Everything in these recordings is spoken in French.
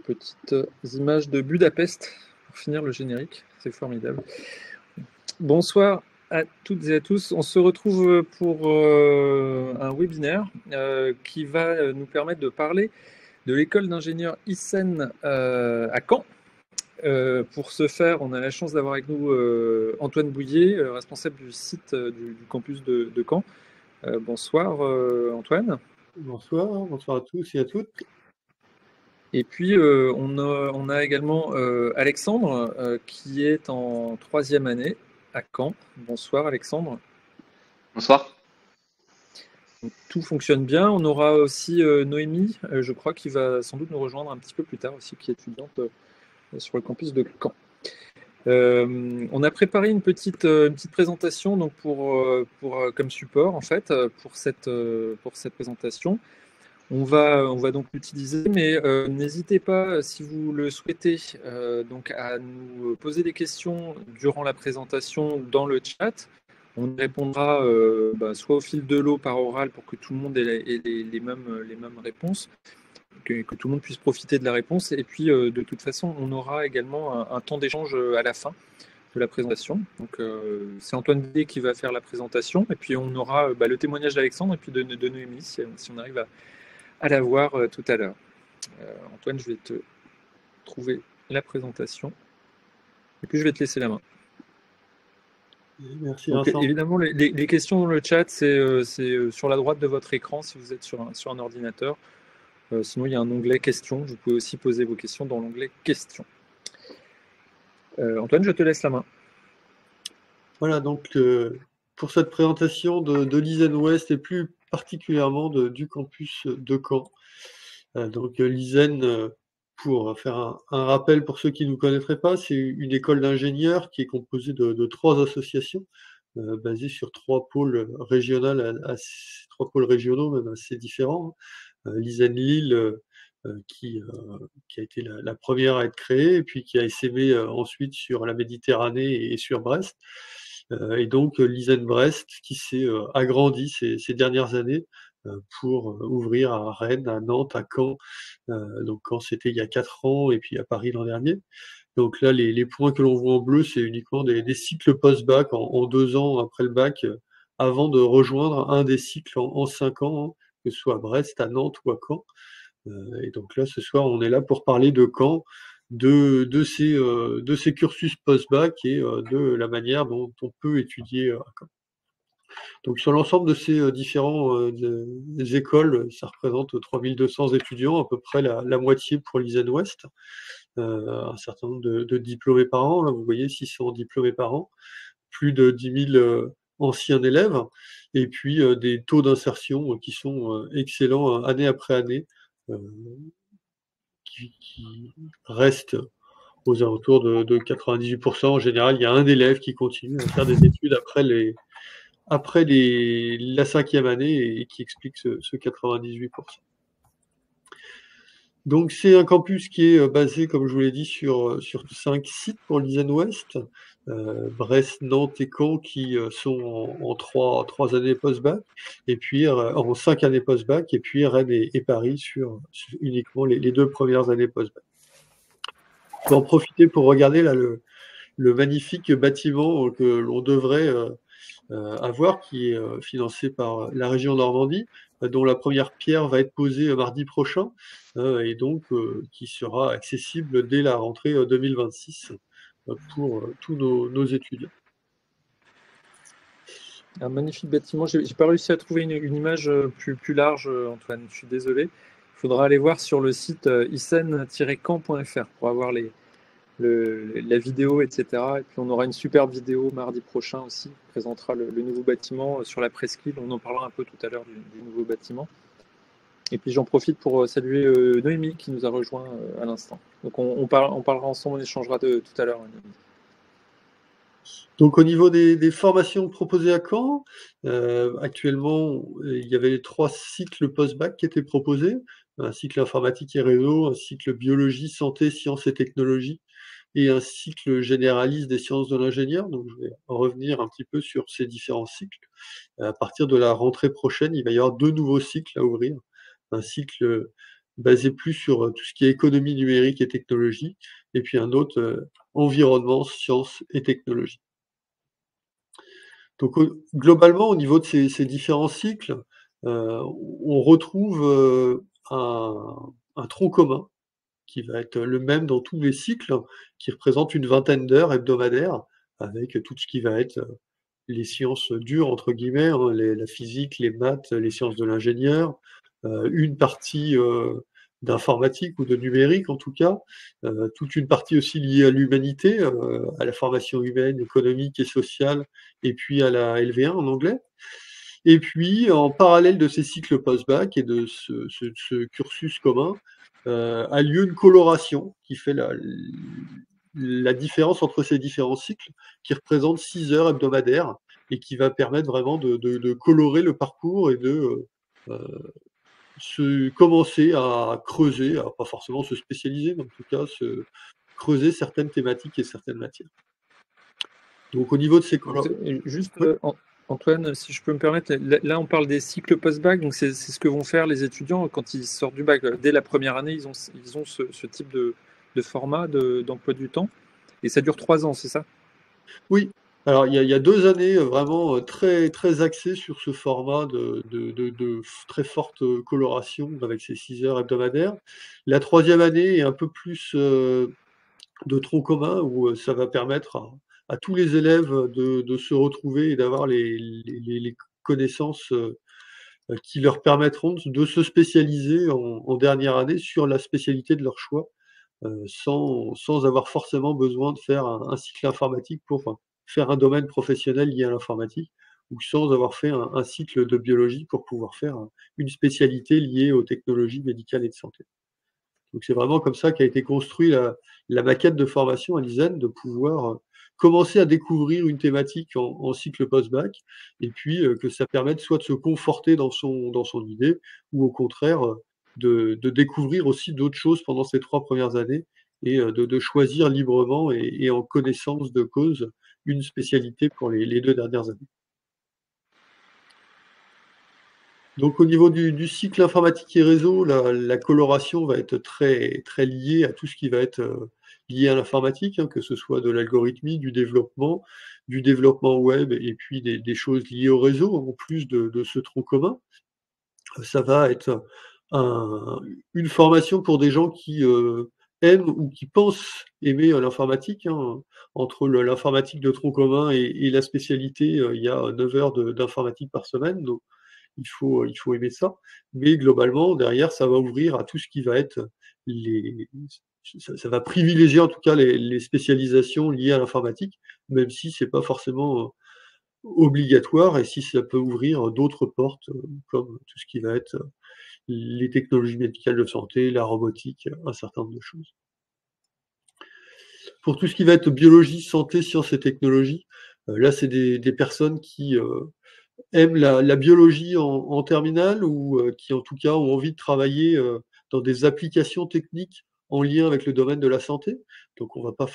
petites images de Budapest pour finir le générique. C'est formidable. Bonsoir à toutes et à tous. On se retrouve pour un webinaire qui va nous permettre de parler de l'école d'ingénieurs ICEN à Caen. Pour ce faire, on a la chance d'avoir avec nous Antoine Bouillet, responsable du site du campus de Caen. Bonsoir Antoine. Bonsoir à tous et à toutes. Et puis on a également Alexandre qui est en 3e année à Caen. Bonsoir Alexandre. Bonsoir. Donc, tout fonctionne bien. On aura aussi Noémie, je crois, qui va sans doute nous rejoindre un petit peu plus tard aussi, qui est étudiante sur le campus de Caen. On a préparé une petite présentation donc comme support en fait pour cette présentation. On va donc l'utiliser, mais n'hésitez pas, si vous le souhaitez, donc à nous poser des questions durant la présentation dans le chat. On répondra soit au fil de l'eau par oral pour que tout le monde ait les mêmes réponses, que tout le monde puisse profiter de la réponse. Et puis, de toute façon, on aura également un temps d'échange à la fin de la présentation. Donc, c'est Antoine Bouillet qui va faire la présentation. Et puis, on aura le témoignage d'Alexandre et puis de Noémie, si on arrive à la voir tout à l'heure. Antoine, je vais te trouver la présentation et puis je vais te laisser la main. Merci donc, Vincent. Évidemment, les questions dans le chat, c'est sur la droite de votre écran si vous êtes sur un ordinateur. Sinon, il y a un onglet questions. Vous pouvez aussi poser vos questions dans l'onglet questions. Antoine, je te laisse la main. Voilà, donc pour cette présentation de l'ISEN Ouest et plus particulièrement du campus de Caen. Donc l'ISEN, pour faire un rappel pour ceux qui ne nous connaîtraient pas, c'est une école d'ingénieurs qui est composée de 3 associations basées sur 3 pôles régionaux, même assez différents. L'ISEN Lille, qui a été la première à être créée, et puis qui a essaimé ensuite sur la Méditerranée et sur Brest. Et donc l'ISEN Brest qui s'est agrandi ces dernières années pour ouvrir à Rennes, à Nantes, à Caen. Donc Caen, c'était il y a 4 ans, et puis à Paris l'an dernier. Donc là, les points que l'on voit en bleu, c'est uniquement des cycles post-bac en 2 ans après le bac, avant de rejoindre un des cycles en 5 ans, hein, que ce soit à Brest, à Nantes ou à Caen. Et donc là, ce soir, on est là pour parler de Caen, de ces cursus post-bac et de la manière dont on peut étudier à Caen. Donc sur l'ensemble de ces différents des écoles, ça représente 3200 étudiants, à peu près la moitié pour l'ISEN Ouest, un certain nombre de diplômés par an. Là, vous voyez, 600 diplômés par an, plus de 10 000 anciens élèves, et puis des taux d'insertion qui sont excellents année après année, qui restent aux alentours de 98%. En général, il y a un élève qui continue à faire des études après la 5e année et qui explique ce 98%. Donc c'est un campus qui est basé, comme je vous l'ai dit, sur 5 sites pour l'ISEN Ouest, Brest, Nantes et Caen, qui sont en 3 années post-bac, et puis en 5 années post-bac, et puis Rennes et Paris sur uniquement les 2 premières années post-bac. Je vais en profiter pour regarder là le magnifique bâtiment que l'on devrait avoir, qui est financé par la région Normandie, dont la première pierre va être posée mardi prochain, et donc qui sera accessible dès la rentrée 2026 pour tous nos étudiants. Un magnifique bâtiment. J'ai pas réussi à trouver une image plus large, Antoine. Je suis désolé. Il faudra aller voir sur le site icen-camp.fr pour avoir la vidéo, etc. Et puis on aura une superbe vidéo mardi prochain aussi, qui présentera le nouveau bâtiment sur la presqu'île. On en parlera un peu tout à l'heure du nouveau bâtiment. Et puis j'en profite pour saluer Noémie qui nous a rejoint à l'instant. Donc on parlera ensemble, on échangera tout à l'heure. Donc au niveau des formations proposées à Caen, actuellement, il y avait 3 cycles post-bac qui étaient proposés, un cycle informatique et réseau, un cycle biologie, santé, sciences et technologies, et un cycle généraliste des sciences de l'ingénieur. Donc je vais revenir un petit peu sur ces différents cycles. À partir de la rentrée prochaine, il va y avoir 2 nouveaux cycles à ouvrir. Un cycle basé plus sur tout ce qui est économie numérique et technologie, et puis un autre environnement, sciences et technologie. Donc globalement, au niveau de ces différents cycles, on retrouve un tronc commun qui va être le même dans tous les cycles, qui représente une vingtaine d'heures hebdomadaires, avec tout ce qui va être les sciences «dures» entre guillemets, hein, la physique, les maths, les sciences de l'ingénieur, une partie d'informatique ou de numérique en tout cas, toute une partie aussi liée à l'humanité, à la formation humaine, économique et sociale, et puis à la LV1 en anglais. Et puis en parallèle de ces cycles post-bac et de ce cursus commun, a lieu une coloration qui fait la différence entre ces différents cycles, qui représente 6 heures hebdomadaires et qui va permettre vraiment de colorer le parcours et de commencer à creuser, alors pas forcément se spécialiser, mais en tout cas creuser certaines thématiques et certaines matières. Donc au niveau de ces Juste, oui. Antoine, si je peux me permettre, là on parle des cycles post-bac, donc c'est ce que vont faire les étudiants quand ils sortent du bac. Dès la première année, ils ont ce type de format d'emploi du temps, et ça dure 3 ans, c'est ça? Oui, alors il y a 2 années, vraiment, très très axées sur ce format de très forte coloration avec ces 6 heures hebdomadaires. La troisième année est un peu plus, de tronc commun où, ça va permettre à tous les élèves de se retrouver et d'avoir les connaissances, qui leur permettront de se spécialiser en dernière année sur la spécialité de leur choix, sans avoir forcément besoin de faire un cycle informatique pour faire un domaine professionnel lié à l'informatique, ou sans avoir fait un cycle de biologie pour pouvoir faire une spécialité liée aux technologies médicales et de santé. Donc c'est vraiment comme ça qu'a été construit la maquette de formation à l'ISEN, de pouvoir commencer à découvrir une thématique en cycle post-bac, et puis que ça permette soit de se conforter dans son idée, ou au contraire de découvrir aussi d'autres choses pendant ces 3 premières années, et de choisir librement et en connaissance de cause une spécialité pour les 2 dernières années. Donc au niveau du cycle informatique et réseau, la coloration va être très très liée à tout ce qui va être, lié à l'informatique, hein, que ce soit de l'algorithmie, du développement web, et puis des choses liées au réseau, en plus de ce tronc commun. Ça va être un une formation pour des gens qui, aiment ou qui pensent aimer, l'informatique, hein. Entre l'informatique de tronc commun et la spécialité, il y a 9 heures d'informatique par semaine, donc il faut aimer ça. Mais globalement, derrière, ça va ouvrir à tout ce qui va être les ça va privilégier en tout cas les spécialisations liées à l'informatique, même si c'est pas forcément, obligatoire, et si ça peut ouvrir d'autres portes, comme tout ce qui va être, les technologies médicales de santé, la robotique, un certain nombre de choses. Pour tout ce qui va être biologie, santé, sciences et technologies, là, c'est des personnes qui, aiment la biologie en terminale, ou qui en tout cas ont envie de travailler, dans des applications techniques en lien avec le domaine de la santé. Donc on va pas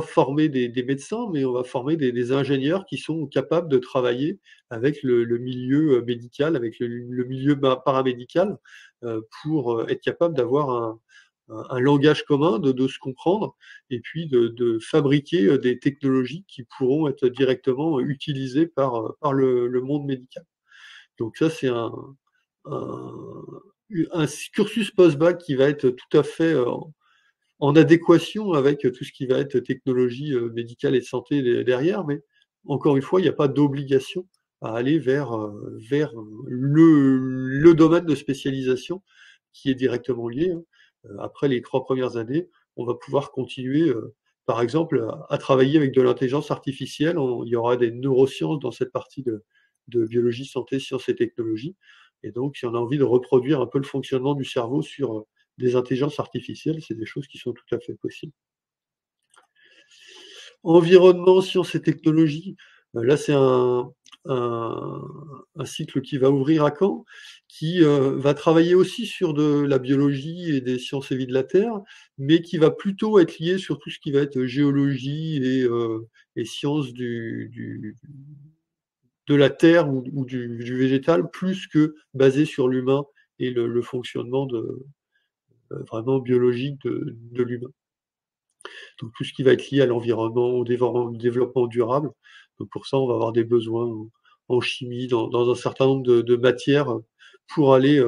former des médecins, mais on va former des ingénieurs qui sont capables de travailler avec le milieu, médical, avec le milieu paramédical, pour, être capable d'avoir un langage commun, de se comprendre, et puis de fabriquer, des technologies qui pourront être directement utilisées par le monde médical. Donc ça, c'est un un cursus post-bac qui va être tout à fait, en adéquation avec tout ce qui va être technologie, médicale et de santé derrière, mais encore une fois, il n'y a pas d'obligation à aller vers le domaine de spécialisation qui est directement lié, hein. Après les 3 premières années, on va pouvoir continuer, par exemple, à travailler avec de l'intelligence artificielle. Il y aura des neurosciences dans cette partie de biologie, santé, sciences et technologies, et donc si on a envie de reproduire un peu le fonctionnement du cerveau sur, des intelligences artificielles, c'est des choses qui sont tout à fait possibles. Environnement, sciences et technologies, là, c'est un un cycle qui va ouvrir à Caen, qui, va travailler aussi sur de la biologie et des sciences et vie de la Terre, mais qui va plutôt être lié sur tout ce qui va être géologie et sciences de la terre ou du végétal, plus que basé sur l'humain et le fonctionnement vraiment biologique de l'humain. Donc tout ce qui va être lié à l'environnement, au développement durable. Donc pour ça, on va avoir des besoins en chimie, dans un certain nombre de matières pour aller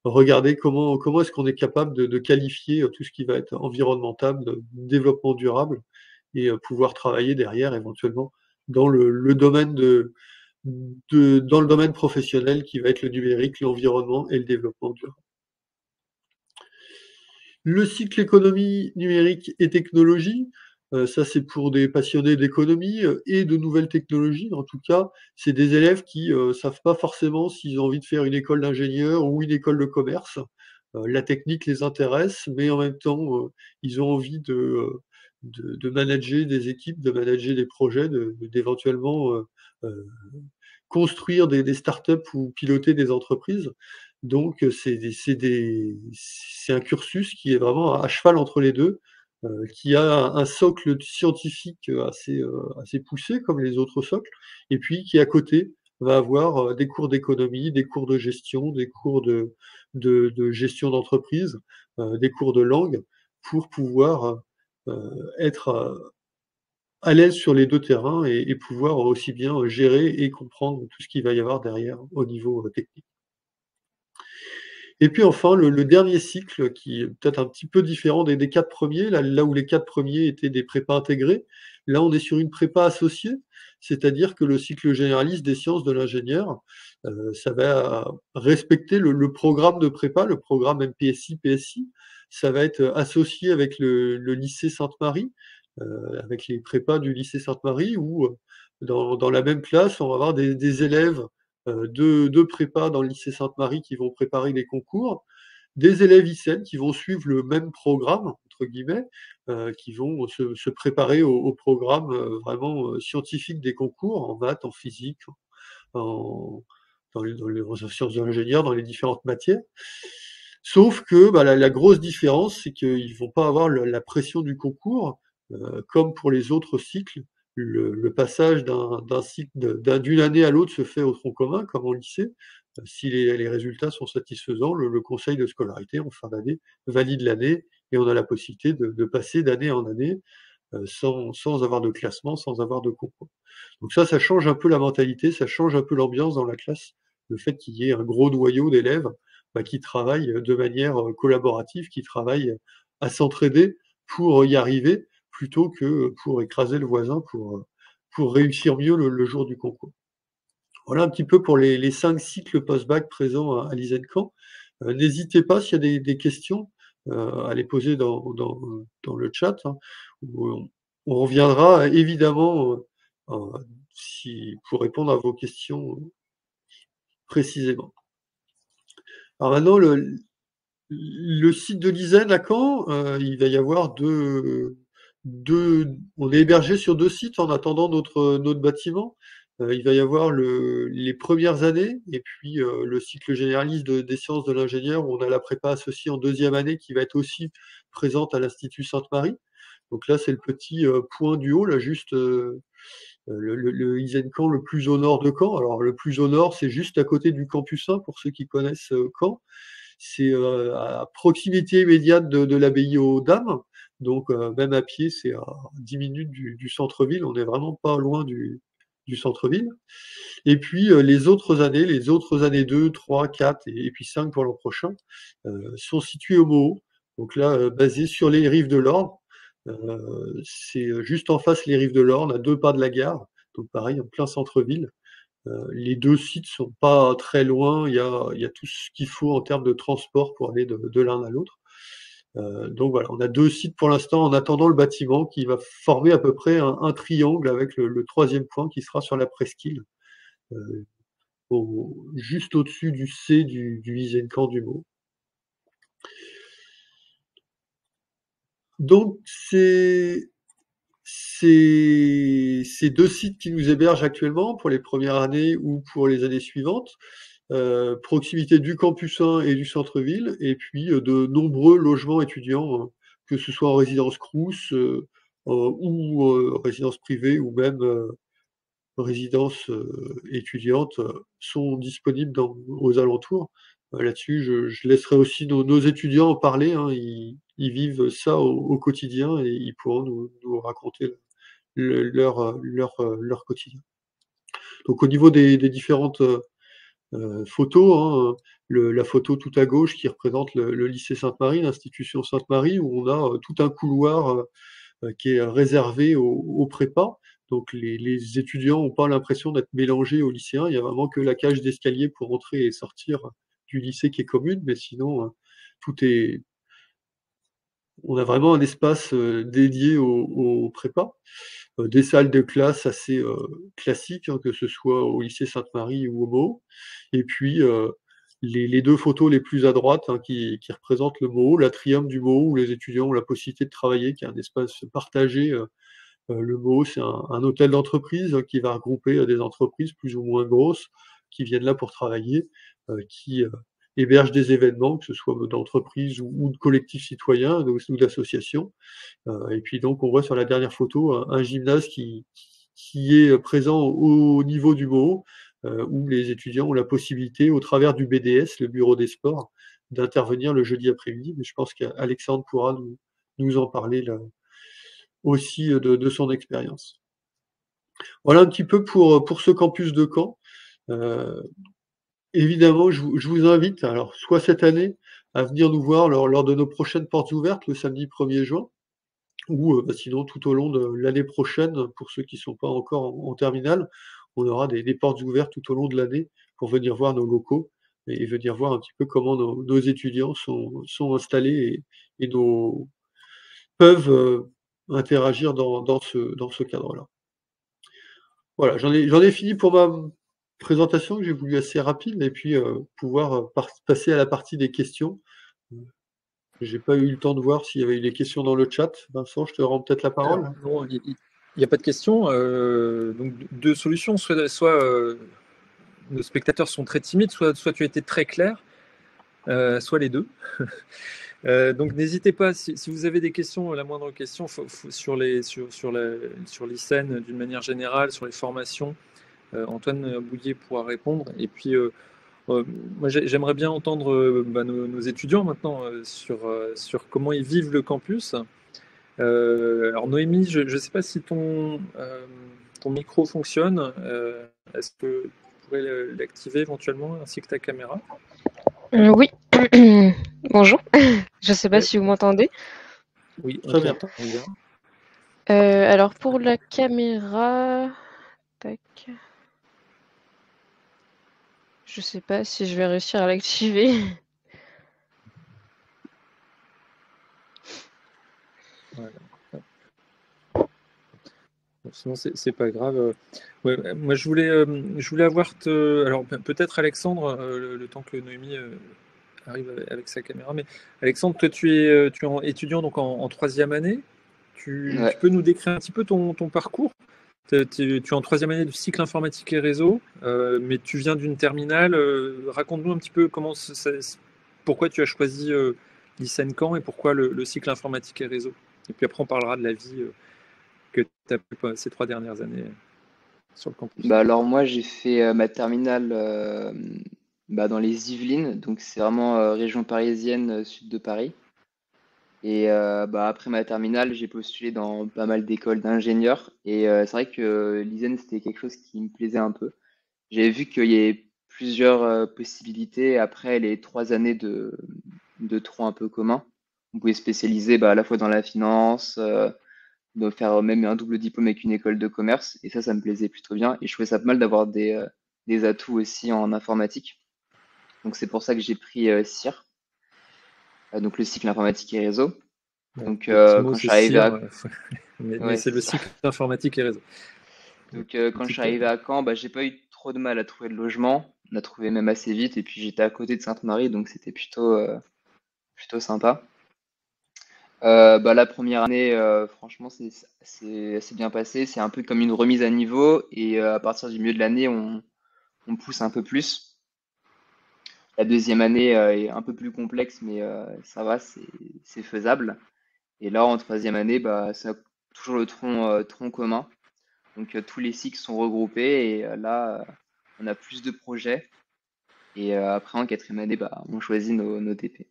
regarder comment est-ce qu'on est capable de qualifier tout ce qui va être environnemental, développement durable et pouvoir travailler derrière éventuellement dans le domaine dans le domaine professionnel qui va être le numérique, l'environnement et le développement durable. Le cycle économie numérique et technologie, ça c'est pour des passionnés d'économie, et de nouvelles technologies. En tout cas, c'est des élèves qui, savent pas forcément s'ils ont envie de faire une école d'ingénieur ou une école de commerce. La technique les intéresse, mais en même temps, ils ont envie de manager des équipes, de manager des projets, d'éventuellement, construire des startups ou piloter des entreprises. Donc, c'est un cursus qui est vraiment à cheval entre les 2, qui a un socle scientifique, assez poussé comme les autres socles et puis qui à côté va avoir, des cours d'économie, des cours de gestion, des cours de gestion d'entreprise, des cours de langue pour pouvoir, être, à l'aise sur les 2 terrains et pouvoir aussi bien, gérer et comprendre tout ce qu'il va y avoir derrière au niveau, technique. Et puis enfin le dernier cycle qui est peut-être un petit peu différent des 4 premiers, là où les 4 premiers étaient des prépas intégrés, là on est sur une prépa associée, c'est-à-dire que le cycle généraliste des sciences de l'ingénieur, ça va respecter le programme de prépa, le programme MPSI, PSI. Ça va être associé avec le lycée Sainte-Marie, avec les prépas du lycée Sainte-Marie où, dans la même classe, on va avoir des élèves, de prépa dans le lycée Sainte-Marie qui vont préparer les concours, des élèves ICEN qui vont suivre le même programme, entre guillemets, qui vont se préparer au programme, vraiment, scientifique des concours, en maths, en physique, en en sciences de l'ingénieur, dans les différentes matières. Sauf que, bah, la grosse différence, c'est qu'ils vont pas avoir la pression du concours, comme pour les autres cycles. Le passage d'un cycle d'une année à l'autre se fait au tronc commun, comme au lycée. Si les résultats sont satisfaisants, le conseil de scolarité en fin d'année valide l'année et on a la possibilité de passer d'année en année, sans avoir de classement, sans avoir de concours. Donc ça change un peu la mentalité, ça change un peu l'ambiance dans la classe, le fait qu'il y ait un gros noyau d'élèves, bah, qui travaillent, de manière, collaborative, qui travaillent à s'entraider pour y arriver, plutôt que, pour écraser le voisin, pour réussir mieux le jour du concours. Voilà un petit peu pour les 5 cycles post-bac présents à l'ISENCamp. N'hésitez pas s'il y a des questions, à les poser dans le chat, hein, où on reviendra évidemment, pour répondre à vos questions précisément. Alors maintenant le site de l'ISEN à Caen, il va y avoir on est hébergé sur 2 sites en attendant notre bâtiment. Il va y avoir les premières années et puis, le cycle généraliste des sciences de l'ingénieur où on a la prépa associée en 2e année qui va être aussi présente à l'Institut Sainte-Marie. Donc là, c'est le petit, point du haut là juste, le ISENCamp le plus au nord de Caen. Alors le plus au nord, c'est juste à côté du campus 1 pour ceux qui connaissent, Caen. C'est, à proximité immédiate de l'abbaye aux Dames, donc même à pied, c'est à 10 minutes du centre-ville. On est vraiment pas loin du centre-ville et puis, les autres années 2, 3, 4 et puis 5 pour l'an prochain, sont situées au Moho. Donc là, basées sur les rives de l'Orne. C'est, juste en face les rives de l'Orne, à 2 pas de la gare, donc pareil en plein centre-ville. Les 2 sites sont pas très loin, il y a tout ce qu'il faut en termes de transport pour aller de l'un à l'autre. Donc voilà, on a 2 sites pour l'instant en attendant le bâtiment qui va former à peu près un triangle avec le 3e point qui sera sur la presqu'île, heu, juste au-dessus du C du ISENCamp du Mot. Donc ces 2 sites qui nous hébergent actuellement pour les premières années ou pour les années suivantes. Proximité du campus 1 et du centre-ville et puis, de nombreux logements étudiants, que ce soit en résidence Crous, ou, résidence privée ou même, résidence, étudiante, sont disponibles aux alentours. là-dessus. Je laisserai aussi nos étudiants en parler, hein. Ils vivent ça au quotidien et ils pourront nous raconter leur quotidien. Donc au niveau des différentes photos, hein, la photo tout à gauche qui représente le lycée Sainte-Marie, l'institution Sainte-Marie, où on a tout un couloir qui est réservé aux prépas. Donc les étudiants n'ont pas l'impression d'être mélangés aux lycéens. Il y a vraiment que la cage d'escalier pour entrer et sortir du lycée qui est commune, mais sinon tout est. On a vraiment un espace dédié aux prépas. Des salles de classe assez classiques, hein, que ce soit au lycée Sainte-Marie ou au Mot. Et puis les 2 photos les plus à droite, hein, qui représentent le Mot, l'atrium du Mot, où les étudiants ont la possibilité de travailler, qui est un espace partagé. Le Mot, c'est un hôtel d'entreprise qui va regrouper des entreprises plus ou moins grosses qui viennent là pour travailler, qui hébergent des événements, que ce soit d'entreprises ou de collectifs citoyens ou d'associations. Et puis donc on voit sur la dernière photo un gymnase qui est présent au niveau du Mot, où les étudiants ont la possibilité, au travers du BDS, le bureau des sports, d'intervenir le jeudi après-midi. Mais je pense qu'Alexandre pourra nous en parler là, aussi de son expérience. Voilà un petit peu pour ce campus de Caen. Évidemment, je vous invite, alors soit cette année, à venir nous voir lors de nos prochaines portes ouvertes, le samedi 1er juin, ou sinon tout au long de l'année prochaine, pour ceux qui ne sont pas encore en terminale, on aura des portes ouvertes tout au long de l'année pour venir voir nos locaux et venir voir un petit peu comment nos étudiants sont installés et peuvent interagir dans ce cadre-là. Voilà, j'en ai fini pour ma présentation que j'ai voulu assez rapide et puis pouvoir passer à la partie des questions. J'ai pas eu le temps de voir s'il y avait eu des questions dans le chat. Vincent, je te rends peut-être la parole. Alors, non, il n'y a pas de question. Donc, deux solutions. Soit nos spectateurs sont très timides, soit tu as été très clair, soit les deux. Donc n'hésitez pas, si vous avez des questions, la moindre question sur l'ICEN d'une manière générale, sur les formations, Antoine Bouillet pourra répondre. Et puis moi j'aimerais bien entendre nos étudiants maintenant sur comment ils vivent le campus. Alors Noémie, je ne sais pas si ton micro fonctionne. Est-ce que tu pourrais l'activer éventuellement ainsi que ta caméra? Oui. Bonjour. Je ne sais pas Ouais. si vous m'entendez. Oui, on Très bien. t'entend bien. Alors pour la caméra, tac. Je sais pas si je vais réussir à l'activer. Voilà. Bon, sinon, c'est pas grave. Ouais, moi, je voulais avoir alors peut-être Alexandre, le temps que Noémie arrive avec sa caméra. Mais Alexandre, toi, tu es étudiant donc en troisième année. Tu Ouais. peux nous décrire un petit peu ton parcours? Tu es en troisième année de cycle informatique et réseau, mais tu viens d'une terminale. Raconte-nous un petit peu pourquoi tu as choisi l'ICEN Caen et pourquoi le cycle informatique et réseau. Et puis après, on parlera de la vie que tu as pu ces 3 dernières années sur le campus. Bah alors moi j'ai fait ma terminale dans les Yvelines, donc c'est vraiment région parisienne, sud de Paris. Et après ma terminale, j'ai postulé dans pas mal d'écoles d'ingénieurs. Et c'est vrai que l'ISEN c'était quelque chose qui me plaisait un peu. J'avais vu qu'il y avait plusieurs possibilités après les 3 années de tronc un peu commun. On pouvait spécialiser à la fois dans la finance, de faire même un double diplôme avec une école de commerce. Et ça me plaisait plutôt bien. Et je trouvais ça pas mal d'avoir des atouts aussi en informatique. Donc c'est pour ça que j'ai pris CIR, donc le cycle informatique et réseau. Ouais, Donc le petit mot, quand je c'est suis arrivé CIR, à... mais Ouais, c'est c'est le ça. cycle informatique et réseau. Donc quand je suis arrivé à Caen, j'ai pas eu trop de mal à trouver de logement. On a trouvé même assez vite. Et puis j'étais à côté de Sainte-Marie, donc c'était plutôt sympa. La première année, franchement, c'est assez bien passé. C'est un peu comme une remise à niveau. Et à partir du milieu de l'année, on pousse un peu plus. La deuxième année est un peu plus complexe, mais ça va, c'est faisable. Et là, en troisième année, ça a toujours le tronc commun. Donc tous les cycles sont regroupés et là, on a plus de projets. Et après, en quatrième année, bah, on choisit nos TP.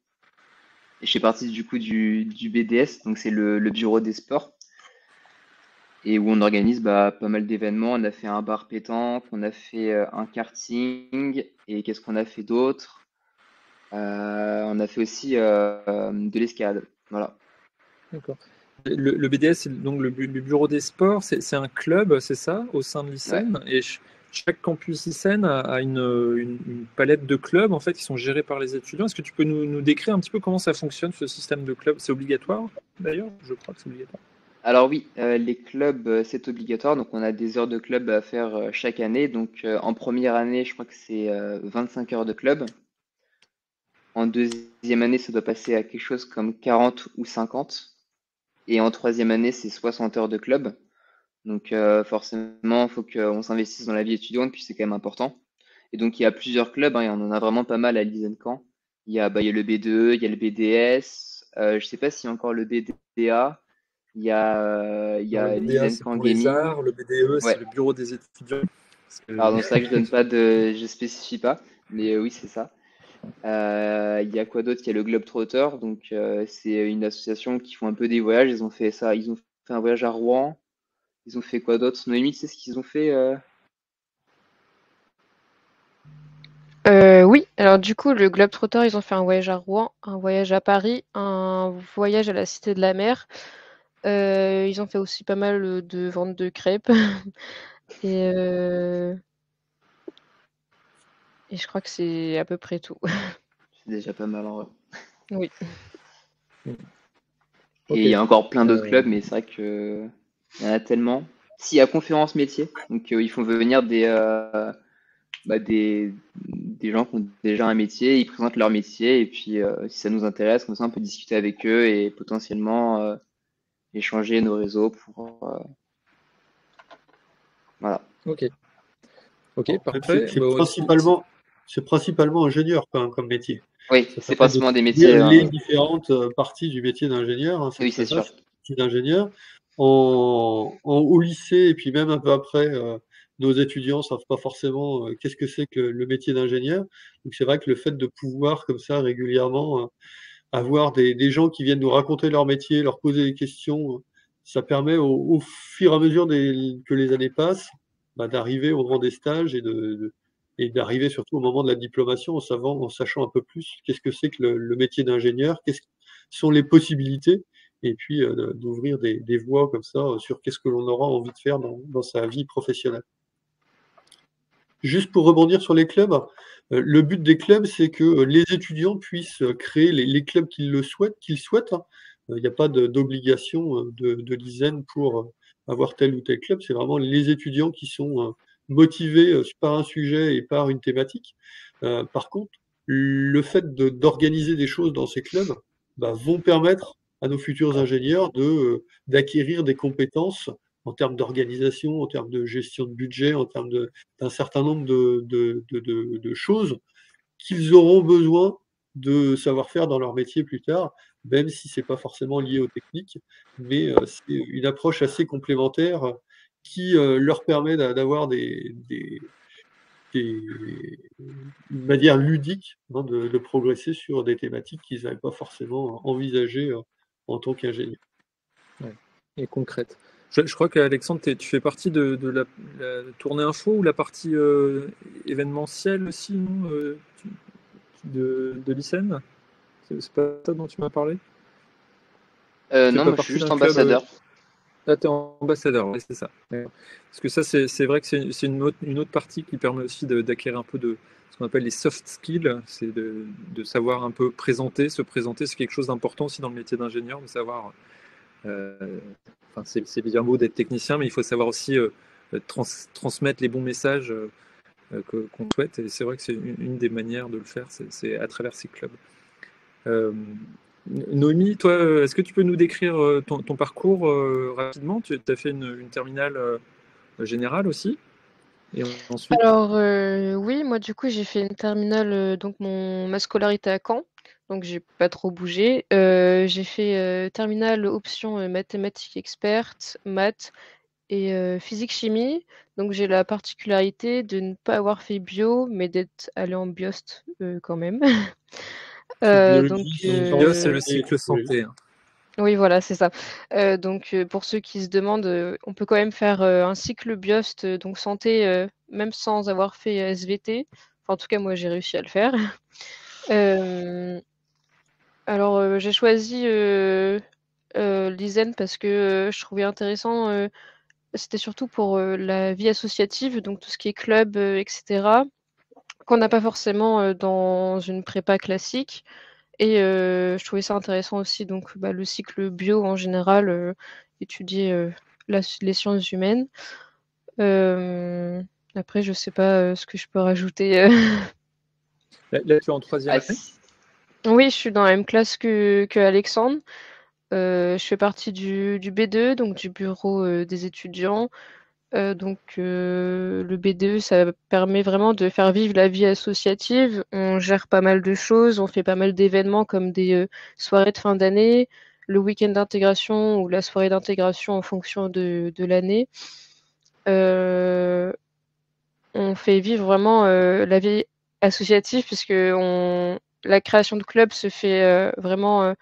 Et je fais partie du coup du BDS, donc c'est le bureau des sports, et où on organise pas mal d'événements. On a fait un bar pétanque, on a fait un karting, et qu'est-ce qu'on a fait d'autre? On a fait aussi de l'escalade. Voilà. D'accord. Le BDS, c'est donc le bureau des sports, c'est un club, c'est ça, au sein de Ouais. l'ICEN. Et chaque campus ICEN a une palette de clubs en fait, qui sont gérés par les étudiants. Est-ce que tu peux nous décrire un petit peu comment ça fonctionne, ce système de clubs? C'est obligatoire d'ailleurs? Je crois que c'est obligatoire. Alors oui, les clubs, c'est obligatoire. Donc on a des heures de club à faire chaque année. Donc en première année, je crois que c'est 25 heures de club. En deuxième année, ça doit passer à quelque chose comme 40 ou 50. Et en troisième année, c'est 60 heures de club. Donc forcément, il faut qu'on s'investisse dans la vie étudiante, puis c'est quand même important. Et donc il y a plusieurs clubs, hein, et on en a vraiment pas mal à l'ISENCamp. Il y a le B2, il y a le BDS, je sais pas s'il y a encore le BDA, il y Alors, le a BDA, c'est l'ISENCamp pour les Gaming. arts, le BDE, c'est Ouais, le bureau des étudiants. pardon, c'est ça que je donne pas de, je spécifie pas, mais oui, c'est ça. Il y a quoi d'autre? Il y a le Globetrotter, donc c'est une association qui font un peu des voyages. Ils ont fait ça, ils ont fait un voyage à Rouen. Ils ont fait quoi d'autre? Noémie, tu sais ce qu'ils ont fait? Oui, alors du coup, le Globetrotter, ils ont fait un voyage à Rouen, un voyage à Paris, un voyage à la Cité de la Mer. Ils ont fait aussi pas mal de ventes de crêpes. Et, et je crois que c'est à peu près tout. C'est déjà pas mal en vrai. Oui. Et Ok. il y a encore plein d'autres clubs, mais c'est vrai que il y en a tellement. S'il y a conférence métier, donc ils font venir des gens qui ont déjà un métier, ils présentent leur métier, et puis si ça nous intéresse, comme ça on peut discuter avec eux et potentiellement échanger nos réseaux pour voilà. Ok. Ok, Bon, même parfait. Bon, c'est principalement ingénieur quand même, comme métier. Oui, Ça c'est permet de principalement des couvrir métiers. les différentes parties du métier d'ingénieur, hein, c'est Oui, très c'est sûr. vaste, le métier d'ingénieur. Au lycée, et puis même un peu après, nos étudiants savent pas forcément qu'est-ce que c'est que le métier d'ingénieur. Donc c'est vrai que le fait de pouvoir comme ça régulièrement avoir des gens qui viennent nous raconter leur métier, leur poser des questions, ça permet au fur et à mesure que les années passent, bah, d'arriver au moment des stages et d'arriver surtout au moment de la diplomation en sachant un peu plus qu'est-ce que c'est que le métier d'ingénieur, qu'est-ce que sont les possibilités, et puis d'ouvrir des voies comme ça sur qu'est-ce que l'on aura envie de faire dans sa vie professionnelle. Juste pour rebondir sur les clubs, le but des clubs, c'est que les étudiants puissent créer les clubs qu'ils souhaitent, hein. Il n'y a pas d'obligation de l'ISEN pour avoir tel ou tel club. C'est vraiment les étudiants qui sont motivés par un sujet et par une thématique. Par contre, le fait d'organiser des choses dans ces clubs bah, vont permettre à nos futurs ingénieurs d'acquérir des compétences en termes d'organisation, en termes de gestion de budget, en termes d'un certain nombre de choses qu'ils auront besoin de savoir faire dans leur métier plus tard, même si c'est pas forcément lié aux techniques, mais c'est une approche assez complémentaire qui leur permet d'avoir une manière ludique, hein, de progresser sur des thématiques qu'ils n'avaient pas forcément envisagées en tant qu'ingénieur. ouais. Et concrète. Je crois qu'Alexandre, tu fais partie de la tournée info ou la partie événementielle aussi, non de l'ICEN? C'est pas ça dont tu m'as parlé? Tu fais Non, pas moi je suis partie juste d'un club ambassadeur. Ah, t'es ambassadeur, ouais, c'est ça. D'accord. Parce que ça, c'est vrai que c'est une autre partie qui permet aussi d'acquérir un peu de ce qu'on appelle les soft skills, c'est de savoir un peu se présenter, c'est quelque chose d'important aussi dans le métier d'ingénieur, de savoir, enfin, c'est bien beau d'être technicien, mais il faut savoir aussi transmettre les bons messages qu'on souhaite, et c'est vrai que c'est une des manières de le faire, c'est à travers ces clubs. Euh, Noémie, toi, est-ce que tu peux nous décrire ton parcours rapidement? Tu as fait une terminale générale aussi, et ensuite, Alors, oui, moi, du coup, j'ai fait une terminale, donc ma scolarité à Caen, donc j'ai pas trop bougé. J'ai fait, terminale option, mathématiques experte, maths et physique-chimie. Donc j'ai la particularité de ne pas avoir fait bio, mais d'être allée en biost quand même. Donc Biologie, Bio, c'est santé le et cycle santé. Hein. oui, voilà, c'est ça. Donc pour ceux qui se demandent, on peut quand même faire un cycle biost, donc santé, même sans avoir fait SVT. Enfin, en tout cas, moi, j'ai réussi à le faire. Euh, alors, j'ai choisi l'ISEN parce que je trouvais intéressant. C'était surtout pour la vie associative, donc tout ce qui est club, etc., qu'on n'a pas forcément dans une prépa classique. Et je trouvais ça intéressant aussi, donc bah, le cycle bio en général, étudier les sciences humaines. Après, je sais pas ce que je peux rajouter. Là, tu es en troisième Ah, année. Oui, je suis dans la même classe que Alexandre. Je fais partie du B2, donc du bureau des étudiants. Donc le B2, ça permet vraiment de faire vivre la vie associative. On gère pas mal de choses, on fait pas mal d'événements comme des soirées de fin d'année, le week-end d'intégration ou la soirée d'intégration en fonction de l'année. Euh, on fait vivre vraiment la vie associative puisque la création de club se fait vraiment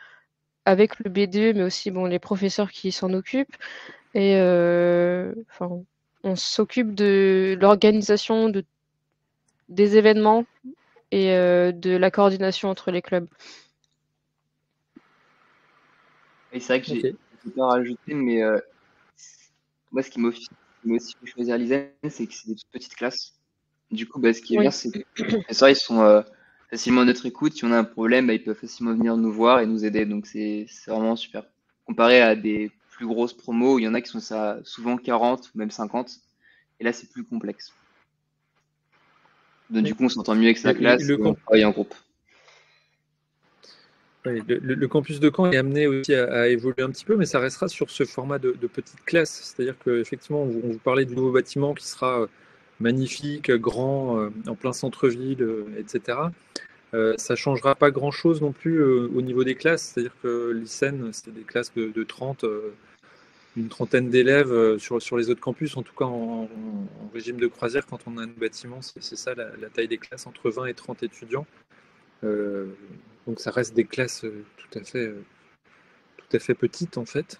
avec le B2, mais aussi bon, les professeurs qui s'en occupent. Et enfin, on s'occupe de l'organisation des événements et de la coordination entre les clubs. Et c'est vrai que Ok. j'ai pas rajouté, mais moi, ce qui m'a aussi fait choisir l'ISEN, c'est que c'est des toutes petites classes. Du coup, bah, ce qui est bien, Oui. c'est que les professeurs, ils sont facilement à notre écoute. Si on a un problème, bah, ils peuvent facilement venir nous voir et nous aider. Donc, c'est vraiment super. Comparé à des plus grosses promos, où il y en a qui sont ça, souvent 40 ou même 50. Et là, c'est plus complexe. Donc, du coup, on s'entend mieux avec sa classe et on travaille en groupe. Oui, le campus de Caen est amené aussi à évoluer un petit peu, mais ça restera sur ce format de petite classe. C'est-à-dire qu'effectivement, on vous parlait du nouveau bâtiment qui sera magnifique, grand, en plein centre-ville, etc. Ça ne changera pas grand-chose non plus au niveau des classes. C'est-à-dire que l'ICEN, c'est des classes de 30, une trentaine d'élèves sur les autres campus, en tout cas en régime de croisière, quand on a un bâtiment, c'est ça la taille des classes, entre 20 et 30 étudiants. Donc ça reste des classes tout à fait petites en fait.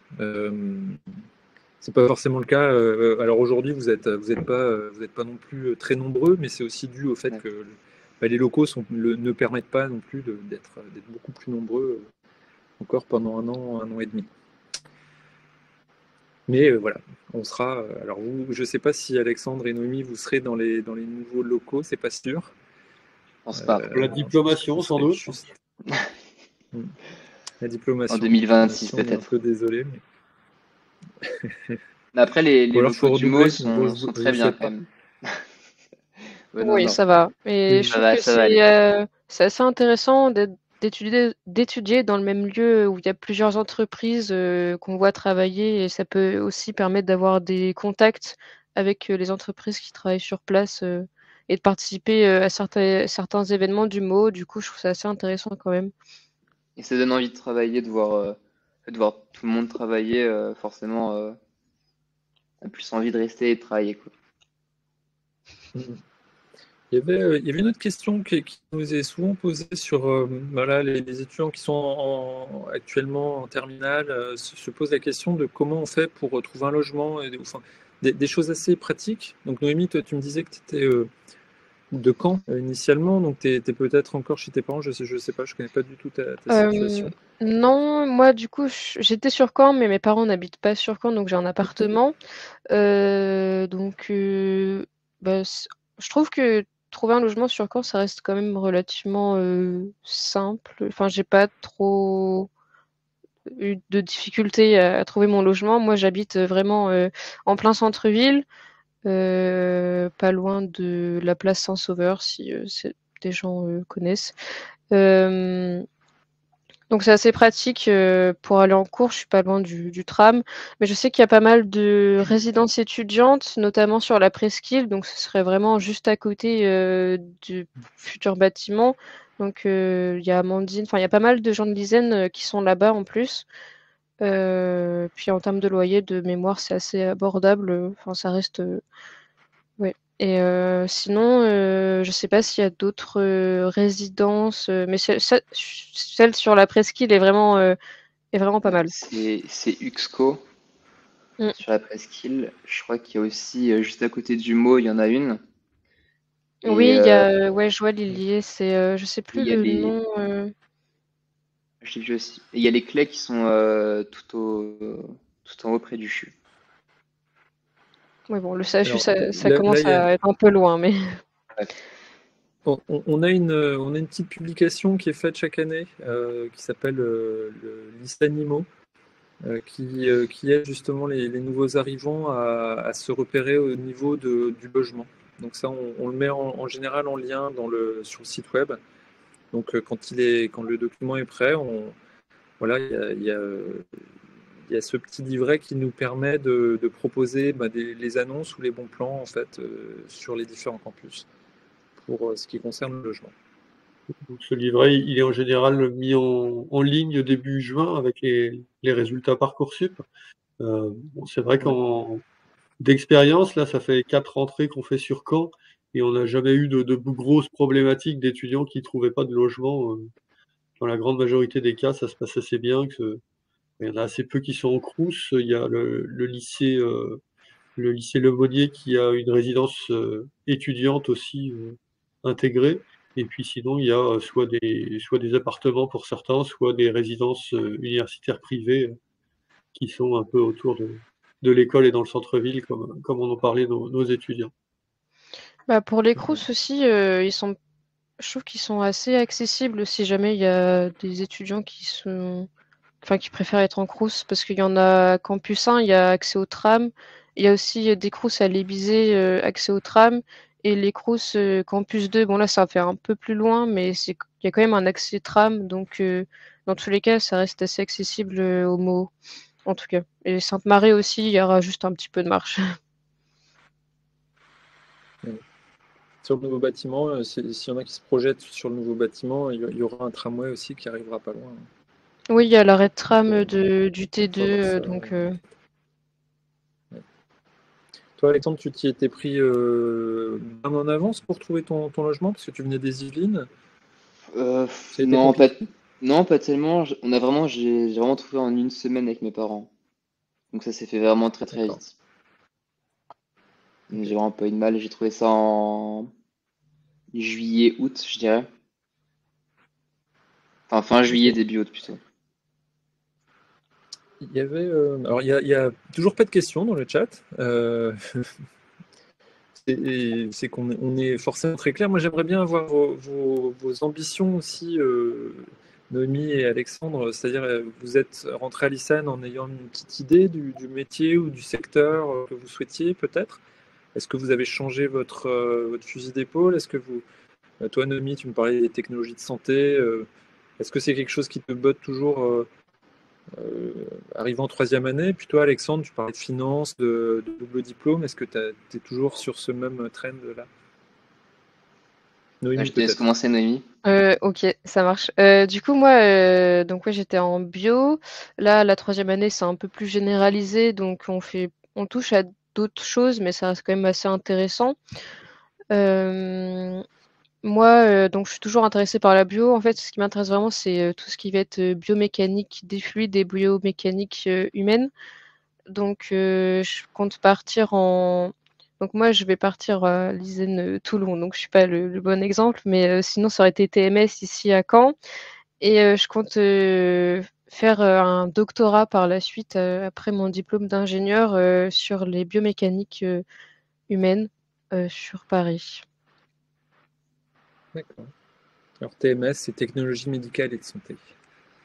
C'est pas forcément le cas. Alors aujourd'hui, vous êtes pas non plus très nombreux, mais c'est aussi dû au fait Ouais. que les locaux ne permettent pas non plus d'être beaucoup plus nombreux encore pendant un an et demi. Mais voilà, on sera. Alors vous, je sais pas si Alexandre et Noémie vous serez dans les nouveaux locaux, c'est pas sûr. Je pense pas. Pour la diplomation, sans doute. La diplomation. En 2026, On est un peut-être. peu désolé. Mais après, les Ou alors locaux faut du MO redoubler. sont Je très vous bien souhaite quand pas. même. Ouais, non, Oui, non. ça va. Et je Ça trouve va, que ça va aller. c'est assez intéressant d'étudier dans le même lieu où il y a plusieurs entreprises qu'on voit travailler et ça peut aussi permettre d'avoir des contacts avec les entreprises qui travaillent sur place et de participer à certains événements du MO. Du coup, je trouve ça assez intéressant quand même. Et ça donne envie de travailler, de voir tout le monde travailler, forcément, on a plus envie de rester et de travailler, quoi. Il y avait une autre question qui nous est souvent posée sur voilà, les étudiants qui sont actuellement en terminale se posent la question de comment on fait pour trouver un logement, enfin, des choses assez pratiques. Donc Noémie, toi, tu me disais que tu étais de Caen initialement, donc tu es peut-être encore chez tes parents, je sais pas, je connais pas du tout ta situation. Non, moi du coup j'étais sur Caen, mais mes parents n'habitent pas sur Caen, donc j'ai un appartement. Donc bah, je trouve que trouver un logement sur Caen, ça reste quand même relativement simple. Enfin, j'ai pas trop eu de difficultés à trouver mon logement. Moi, j'habite vraiment en plein centre-ville, pas loin de la place Saint-Sauveur, si des gens connaissent. Euh, donc c'est assez pratique pour aller en cours. Je suis pas loin du tram, mais je sais qu'il y a pas mal de résidences étudiantes, notamment sur la presqu'île. Donc ce serait vraiment juste à côté du futur bâtiment. Donc il y a Amandine, enfin il y a pas mal de gens de l'ISEN qui sont là-bas en plus. Puis en termes de loyer, de mémoire, c'est assez abordable. Enfin, ça reste. Ouais. Et sinon, je sais pas s'il y a d'autres résidences, mais celle sur la presqu'île est vraiment pas mal. C'est Uxco Mm. sur la presqu'île. Je crois qu'il y a aussi, juste à côté du Mot, il y en a une. Et Oui, il y a, ouais, je vois Lilier, je sais il plus y a le les, nom. je l'ai vu aussi. Et il y a les clés qui sont tout en haut près du CHU. Ouais, bon, le CHU, Alors ça là, commence à être un peu loin, mais. Ouais. On a une petite publication qui est faite chaque année qui s'appelle le Listanimo, qui aide justement les nouveaux arrivants à se repérer au niveau du logement. Donc ça, on le met en général en lien sur le site web. Donc quand le document est prêt, voilà, il y a ce petit livret qui nous permet de proposer les annonces ou les bons plans en fait sur les différents campus pour ce qui concerne le logement. Donc ce livret, il est en général mis en ligne début juin avec les résultats Parcoursup. Bon, c'est vrai Ouais. d'expérience, là, ça fait 4 rentrées qu'on fait sur Caen et on n'a jamais eu de grosses problématiques d'étudiants qui trouvaient pas de logement. Dans la grande majorité des cas, ça se passe assez bien. Il y en a assez peu qui sont en crous. Il y a le lycée Lemonnier qui a une résidence étudiante aussi intégrée. Et puis sinon, il y a soit des appartements pour certains, soit des résidences universitaires privées qui sont un peu autour de l'école et dans le centre-ville, comme en ont parlé nos étudiants. Bah, pour les Crous aussi, je trouve qu'ils sont assez accessibles si jamais il y a des étudiants qui préfèrent être en Crous, parce qu'il y en a Campus 1, il y a accès au tram. Il y a aussi des Crous à l'Élysée, accès au tram. Et les Crous Campus 2, bon là ça fait un peu plus loin, mais il y a quand même un accès tram, donc dans tous les cas, ça reste assez accessible au MO, en tout cas. Et Sainte-Marie aussi, il y aura juste un petit peu de marche. Sur le nouveau bâtiment, s'il y en a qui se projettent sur le nouveau bâtiment, il y aura un tramway aussi qui arrivera pas loin. Oui, il y a l'arrêt de tram Donc, du on T2, peut avoir ça. donc. Ouais. Toi, Alexandre, tu t'y étais pris bien en avance pour trouver ton logement parce que tu venais des Yvelines. Ça a été Non, pas, compliqué? non, pas tellement. J'ai vraiment trouvé en une semaine avec mes parents. Donc ça s'est fait vraiment très très D'accord. vite. Ok. J'ai vraiment pas eu de mal. J'ai trouvé ça en juillet, août, je dirais. Enfin, fin juillet, Ok. début août plutôt. Il y avait, alors il y a toujours pas de questions dans le chat. C'est qu'on on est forcément très clair. Moi, j'aimerais bien avoir vos ambitions aussi, Noémie et Alexandre. C'est-à-dire, vous êtes rentré à l'ISAN en ayant une petite idée du métier ou du secteur que vous souhaitiez, peut-être. Est-ce que vous avez changé votre fusil d'épaule? Est-ce que toi, Noémie, tu me parlais des technologies de santé. Est-ce que c'est quelque chose qui te botte toujours euh, arrivant en troisième année? Puis toi, Alexandre, tu parlais de finance, de double diplôme. Est-ce que tu es toujours sur ce même trend-là? Noémie, Je te laisse peut-être. commencer, Noémie. Ok, ça marche. Du coup, moi, donc ouais, j'étais en bio. Là, la troisième année, c'est un peu plus généralisé, donc on touche à d'autres choses, mais ça reste quand même assez intéressant. Euh, Moi, donc je suis toujours intéressée par la bio. En fait, ce qui m'intéresse vraiment, c'est tout ce qui va être biomécanique des fluides et biomécanique humaine. Donc, je compte partir en. Donc, moi, je vais partir à l'ISEN Toulon. Donc, je suis pas le bon exemple, mais sinon, ça aurait été TMS ici à Caen. Et je compte faire un doctorat par la suite, après mon diplôme d'ingénieur, sur les biomécaniques humaines sur Paris. D'accord. Alors TMS, c'est technologie médicale et de santé.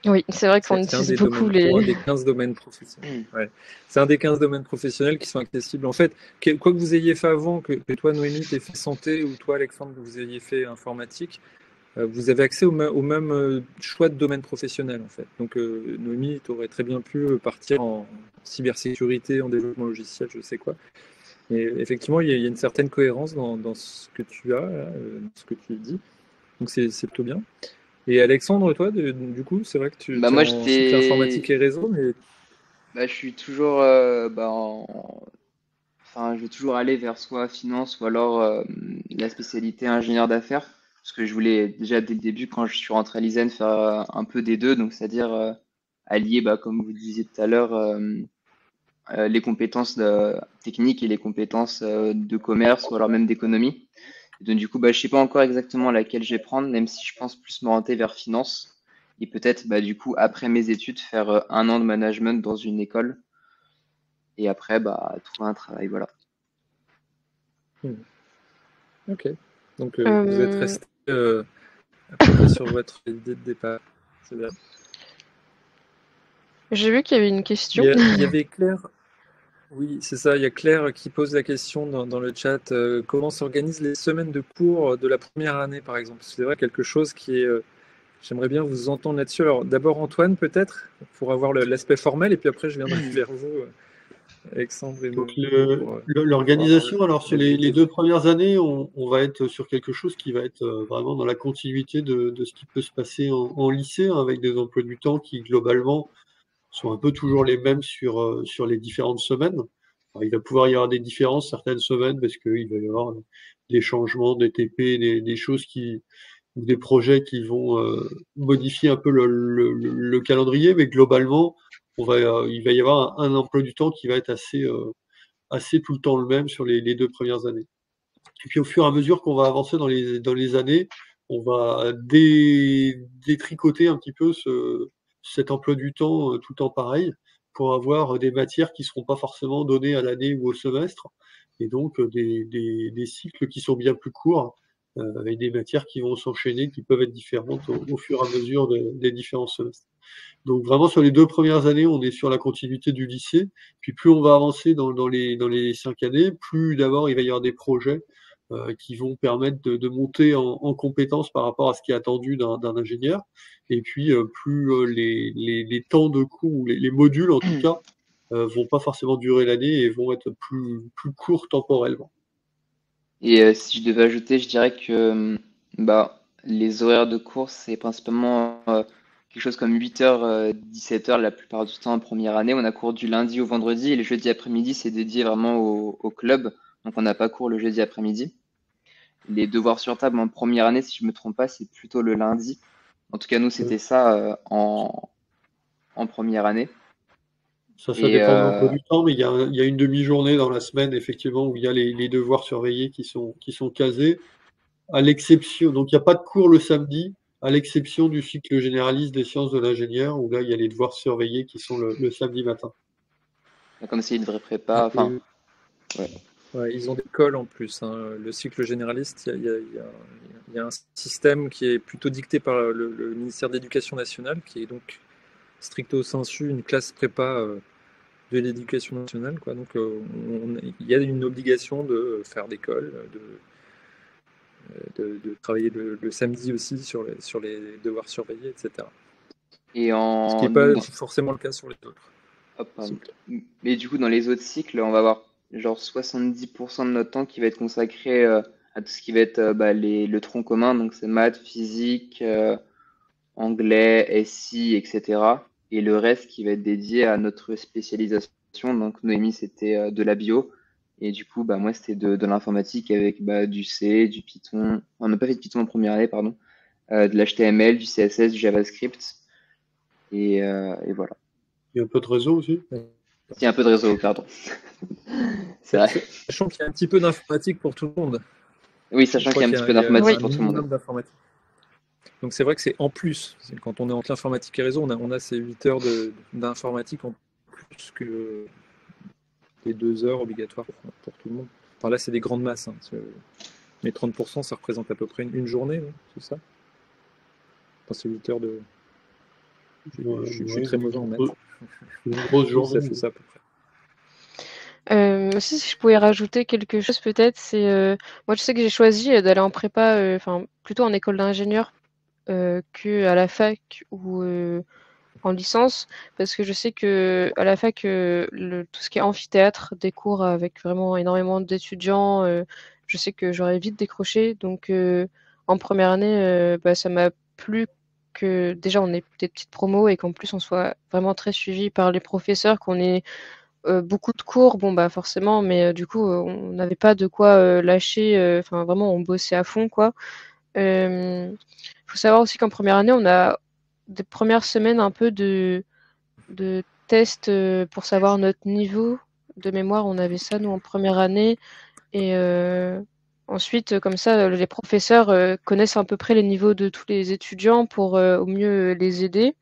Oui, c'est vrai qu'on C'est un utilise des beaucoup domaines, les. ou un des 15 domaines professionnels. Hmm. Ouais. C'est un des 15 domaines professionnels qui sont accessibles. En fait, quoi que vous ayez fait avant, que toi, Noémie, t'aies fait santé, ou toi, Alexandre, que vous ayez fait informatique, vous avez accès au même choix de domaine professionnel, en fait. Donc, Noémie, tu aurais très bien pu partir en cybersécurité, en développement logiciel, je sais quoi. Et effectivement, il y a une certaine cohérence dans ce que tu as, là, dans ce que tu dis. Donc, c'est plutôt bien. Et Alexandre, toi, du coup, c'est vrai que tu Bah es moi en cycle informatique j'étais et réseau, mais Bah, je suis toujours enfin, je vais toujours aller vers soit finance ou alors la spécialité ingénieur d'affaires. Parce que je voulais déjà dès le début, quand je suis rentré à l'ISEN, faire un peu des deux. Donc, c'est-à-dire allier, bah, comme vous disiez tout à l'heure, les compétences techniques et les compétences de commerce ou alors même d'économie. Et donc, du coup, bah, je sais pas encore exactement laquelle je vais prendre, même si je pense plus m'orienter vers finance. Et peut-être, bah, du coup, après mes études, faire 1 an de management dans une école. Et après, bah, trouver un travail, voilà. Ok. Donc, vous êtes Euh, resté à peu près sur votre idée de départ. C'est bien. J'ai vu qu'il y avait une Il question. y avait Claire. Oui, c'est ça. Il y a Claire qui pose la question dans le chat. Comment s'organisent les semaines de cours de la première année, par exemple? C'est vrai quelque chose qui est. J'aimerais bien vous entendre là-dessus. Alors, d'abord Antoine, peut-être, pour avoir l'aspect formel, et puis après, je viendrai vers vous, Alexandre et Donc Noémie, pour avoir l'organisation, alors sur la les vérité. 2 premières années, on va être sur quelque chose qui va être vraiment dans la continuité de ce qui peut se passer en lycée, hein, avec des emplois du temps qui globalement sont un peu toujours les mêmes sur les différentes semaines. Alors, il va pouvoir y avoir des différences certaines semaines parce qu'il va y avoir des changements, des TP, des choses ou des projets qui vont modifier un peu le calendrier, mais globalement, il va y avoir un emploi du temps qui va être assez tout le temps le même sur les 2 premières années. Et puis au fur et à mesure qu'on va avancer dans les années, on va détricoter un petit peu cet emploi du temps, tout le temps pareil, pour avoir des matières qui seront pas forcément données à l'année ou au semestre, et donc des cycles qui sont bien plus courts, avec des matières qui vont s'enchaîner, qui peuvent être différentes au fur et à mesure des différents semestres. Donc vraiment sur les 2 premières années, on est sur la continuité du lycée. Puis plus on va avancer dans les 5 années, plus d'abord il va y avoir des projets qui vont permettre de monter en compétences par rapport à ce qui est attendu d'un ingénieur. Et puis plus les temps de cours, ou les modules en tout cas, vont pas forcément durer l'année et vont être plus courts temporellement. Et si je devais ajouter, je dirais que bah, les horaires de cours, c'est principalement quelque chose comme 8h, 17h la plupart du temps en première année. On a cours du lundi au vendredi et le jeudi après-midi, c'est dédié vraiment au club. Donc on n'a pas cours le jeudi après-midi. Les devoirs sur table en première année, si je me trompe pas, c'est plutôt le lundi. En tout cas, nous, c'était ça en première année. Ça Et dépend de l'emploi du temps, mais il y a une demi-journée dans la semaine, effectivement, où il y a les devoirs surveillés qui sont casés. À l'exception, donc il n'y a pas de cours le samedi, à l'exception du cycle généraliste des sciences de l'ingénieur, où là, il y a les devoirs surveillés qui sont le samedi matin. comme c'est une vraie prépa, enfin, Et, ouais. ouais, ils ont des cols en plus, hein. Le cycle généraliste, il y a un système qui est plutôt dicté par le ministère de l'Éducation nationale, qui est donc stricto sensu une classe prépa de l'éducation nationale, quoi. Donc, il y a une obligation de faire des cols, de travailler le samedi aussi sur les devoirs surveillés, etc. Et Ce qui n'est nous, pas forcément le cas sur les autres hop, pardon. cycles. Mais du coup, dans les autres cycles, on va avoir genre 70% de notre temps qui va être consacré à tout ce qui va être bah, le tronc commun, donc c'est maths, physique, anglais, SI, etc. Et le reste qui va être dédié à notre spécialisation. Donc Noémie, c'était de la bio. Et du coup, bah, moi, c'était de l'informatique avec bah, du C, du Python. On n'a pas fait de Python en première année, pardon. De l'HTML, du CSS, du JavaScript. Et voilà. Il y a un peu de réseau aussi. Il y a un peu de réseau, pardon. C'est vrai. Sachant qu'il y a un petit peu d'informatique pour tout le monde. Oui, Je sachant qu'il crois y a un qu'il petit peu y a Oui. d'informatique un pour tout le monde. minimum d'informatique. Donc c'est vrai que c'est en plus. Quand on est en informatique et réseau, on a ces 8 heures d'informatique en plus que les 2 heures obligatoires pour tout le monde. Enfin là, c'est des grandes masses, hein. Mais 30%, ça représente à peu près une journée, non? C'est ça? Enfin, c'est 8 heures de. Je suis Ouais, très mauvais en maths. une grosse Oui, ça journée. fait ça à peu près. Si je pouvais rajouter quelque chose peut-être, c'est moi je sais que j'ai choisi d'aller en prépa, enfin plutôt en école d'ingénieur qu'à la fac ou en licence, parce que je sais que à la fac, tout ce qui est amphithéâtre, des cours avec vraiment énormément d'étudiants, je sais que j'aurais vite décroché. Donc en première année, bah, ça m'a plu que déjà on ait des petites promos et qu'en plus on soit vraiment très suivi par les professeurs, qu'on ait beaucoup de cours, bon bah forcément, mais du coup, on n'avait pas de quoi lâcher, enfin vraiment on bossait à fond quoi. Faut savoir aussi qu'en première année, on a des premières semaines un peu de tests pour savoir notre niveau de mémoire. On avait ça nous en première année et ensuite, comme ça, les professeurs connaissent à peu près les niveaux de tous les étudiants pour au mieux les aider.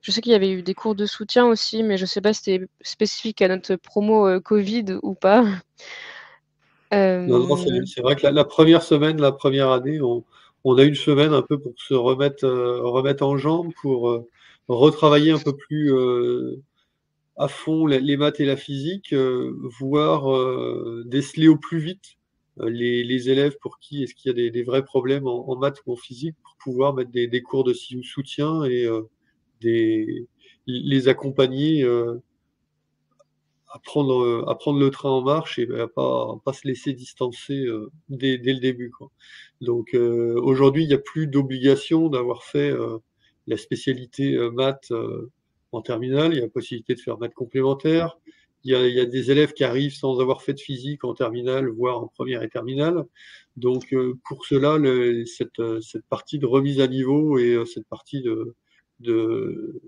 Je sais qu'il y avait eu des cours de soutien aussi, mais je sais pas si c'était spécifique à notre promo Covid ou pas. Non, c'est vrai que la première semaine, la première année, on a une semaine un peu pour se remettre en jambes, pour retravailler un peu plus à fond les maths et la physique, voire déceler au plus vite les élèves pour qui est-ce qu'il y a des vrais problèmes en maths ou en physique, pour pouvoir mettre des cours de soutien et les accompagner à prendre le train en marche et à pas se laisser distancer dès le début, quoi. Donc aujourd'hui, il n'y a plus d'obligation d'avoir fait la spécialité maths en terminale. Il y a la possibilité de faire maths complémentaire. Il y a des élèves qui arrivent sans avoir fait de physique en terminale, voire en première et terminale. Donc pour cela, cette partie de remise à niveau et cette partie de de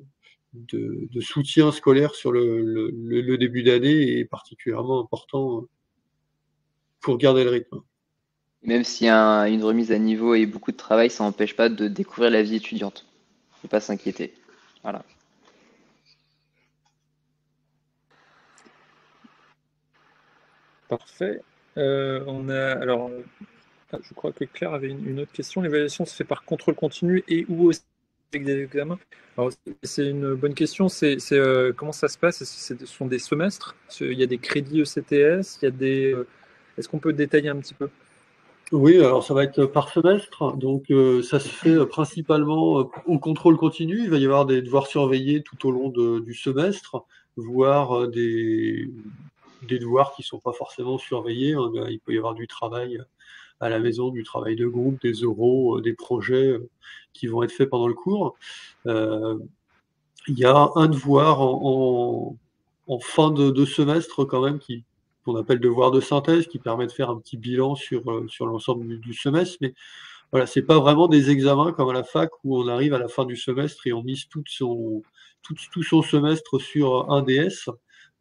soutien scolaire sur le début d'année est particulièrement important pour garder le rythme. Même s'il y a une remise à niveau et beaucoup de travail, ça n'empêche pas de découvrir la vie étudiante. Faut pas s'inquiéter. Voilà. Parfait. Alors, je crois que Claire avait une autre question. L'évaluation se fait par contrôle continu et ou aussi avec des examens. Alors, c'est une bonne question. Comment ça se passe? Ce sont des semestres? Il y a des crédits ECTS? Est-ce qu'on peut détailler un petit peu? Oui, alors ça va être par semestre, donc ça se fait principalement au contrôle continu. Il va y avoir des devoirs surveillés tout au long du semestre, voire des devoirs qui ne sont pas forcément surveillés, hein. Il peut y avoir du travail à la maison, du travail de groupe, des oraux, des projets qui vont être faits pendant le cours. Il y a un devoir en fin de semestre quand même qu'on appelle devoir de synthèse, qui permet de faire un petit bilan sur l'ensemble du semestre. Mais voilà, c'est pas vraiment des examens comme à la fac où on arrive à la fin du semestre et on mise tout son semestre sur un DS.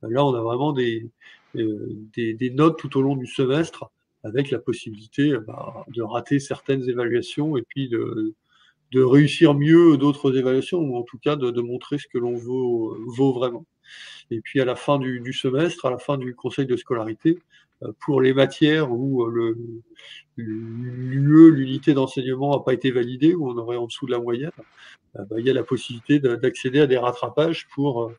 Là, on a vraiment des notes tout au long du semestre avec la possibilité de rater certaines évaluations et puis de réussir mieux d'autres évaluations, ou en tout cas de montrer ce que l'on vaut vraiment. Et puis à la fin du semestre, à la fin du conseil de scolarité, pour les matières où l'unité d'enseignement n'a pas été validée, où on aurait en dessous de la moyenne, il y a la possibilité d'accéder à des rattrapages pour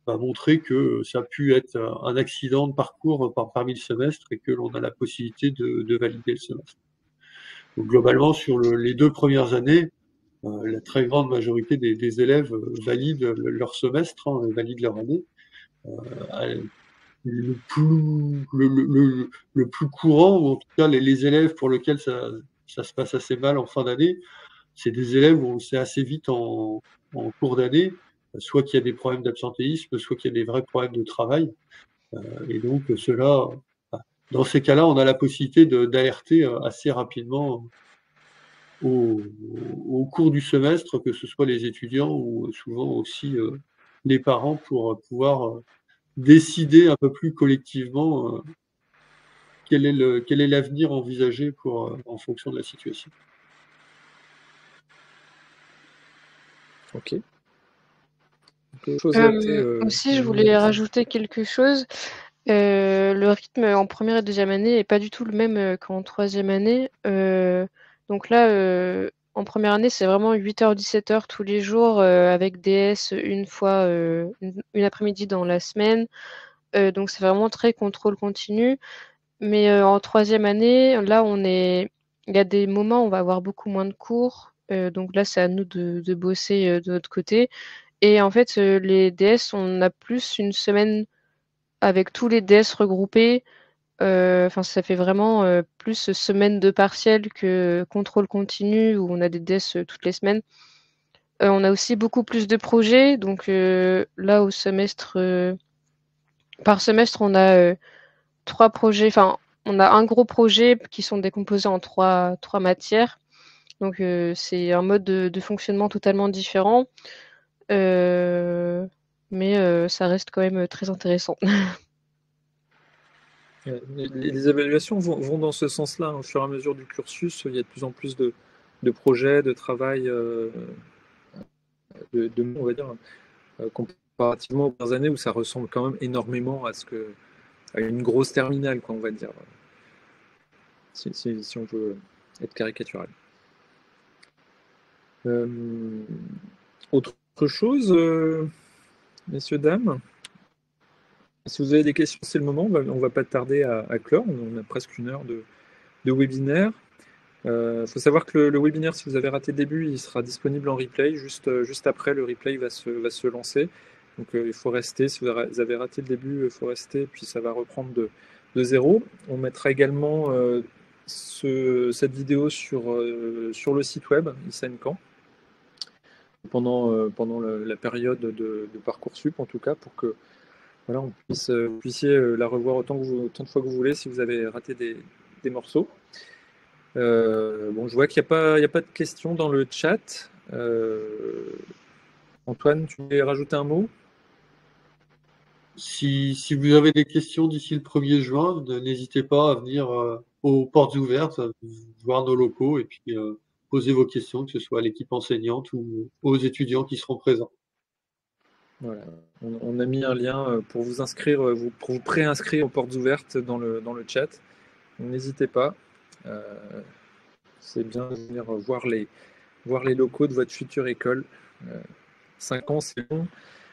montrer que ça a pu être un accident de parcours parmi le semestre et que l'on a la possibilité de valider le semestre. Donc globalement, sur les 2 premières années, la très grande majorité des élèves valident leur semestre, hein, valident leur année. Le plus courant, ou en tout cas les élèves pour lesquels ça se passe assez mal en fin d'année, c'est des élèves où on le sait assez vite en cours d'année, soit qu'il y a des problèmes d'absentéisme, soit qu'il y a des vrais problèmes de travail. Et donc ceux-là, dans ces cas-là, on a la possibilité d'alerter assez rapidement au cours du semestre, que ce soit les étudiants ou souvent aussi les parents, pour pouvoir décider un peu plus collectivement quel est l'avenir envisagé en fonction de la situation. Ok. Chose à ajouter, Aussi, je voulais rajouter quelque chose. Le rythme en première et deuxième année est pas du tout le même qu'en troisième année. Donc là, en première année, c'est vraiment 8h-17h tous les jours avec DS une fois, une après-midi dans la semaine. Donc c'est vraiment très contrôle continu. Mais en troisième année, là, il y a des moments où on va avoir beaucoup moins de cours. Donc là, c'est à nous de bosser de notre côté. Et en fait, les DS, on a plus une semaine avec tous les DS regroupés. Enfin, ça fait vraiment plus semaine de partiel que contrôle continu où on a des DS toutes les semaines. On a aussi beaucoup plus de projets. Donc là, au semestre, par semestre, on a 3 projets. Enfin, on a un gros projet qui sont décomposés en 3 matières. Donc c'est un mode de fonctionnement totalement différent. Mais ça reste quand même très intéressant. Les évaluations vont dans ce sens-là, hein. Au fur et à mesure du cursus, il y a de plus en plus de projets, de travail, on va dire, comparativement aux premières années où ça ressemble quand même énormément à une grosse terminale, quoi, on va dire, si on veut être caricatural. Autre chose, messieurs, dames? Si vous avez des questions, c'est le moment. On va pas tarder à clore. On a presque 1 heure de webinaire. Il faut savoir que le webinaire, si vous avez raté le début, il sera disponible en replay. Juste après, le replay va se lancer. Donc il faut rester. Si vous avez raté le début, il faut rester. Puis ça va reprendre de zéro. On mettra également cette vidéo sur le site web ISANCAN pendant la période de Parcoursup, en tout cas, pour que voilà, vous puissiez la revoir autant de fois que vous voulez si vous avez raté des morceaux. Bon, je vois qu'il n'y a pas de questions dans le chat. Antoine, tu voulais rajouter un mot? Si vous avez des questions d'ici le 1er juin, n'hésitez pas à venir aux portes ouvertes, voir nos locaux et puis poser vos questions, que ce soit à l'équipe enseignante ou aux étudiants qui seront présents. Voilà. On a mis un lien pour vous inscrire, pour vous préinscrire aux portes ouvertes dans le chat. N'hésitez pas. C'est bien de venir voir les locaux de votre future école. 5 ans, c'est long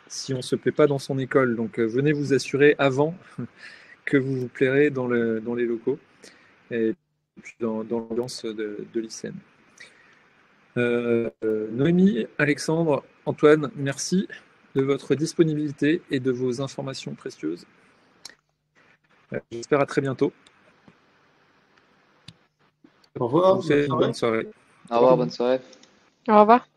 si on ne se plaît pas dans son école. Donc venez vous assurer avant que vous vous plairez dans les locaux et puis dans l'ambiance de l'ICN. Noémie, Alexandre, Antoine, merci de votre disponibilité et de vos informations précieuses. J'espère à très bientôt. Au revoir. Bonne soirée. Au revoir, bonne soirée. Au revoir.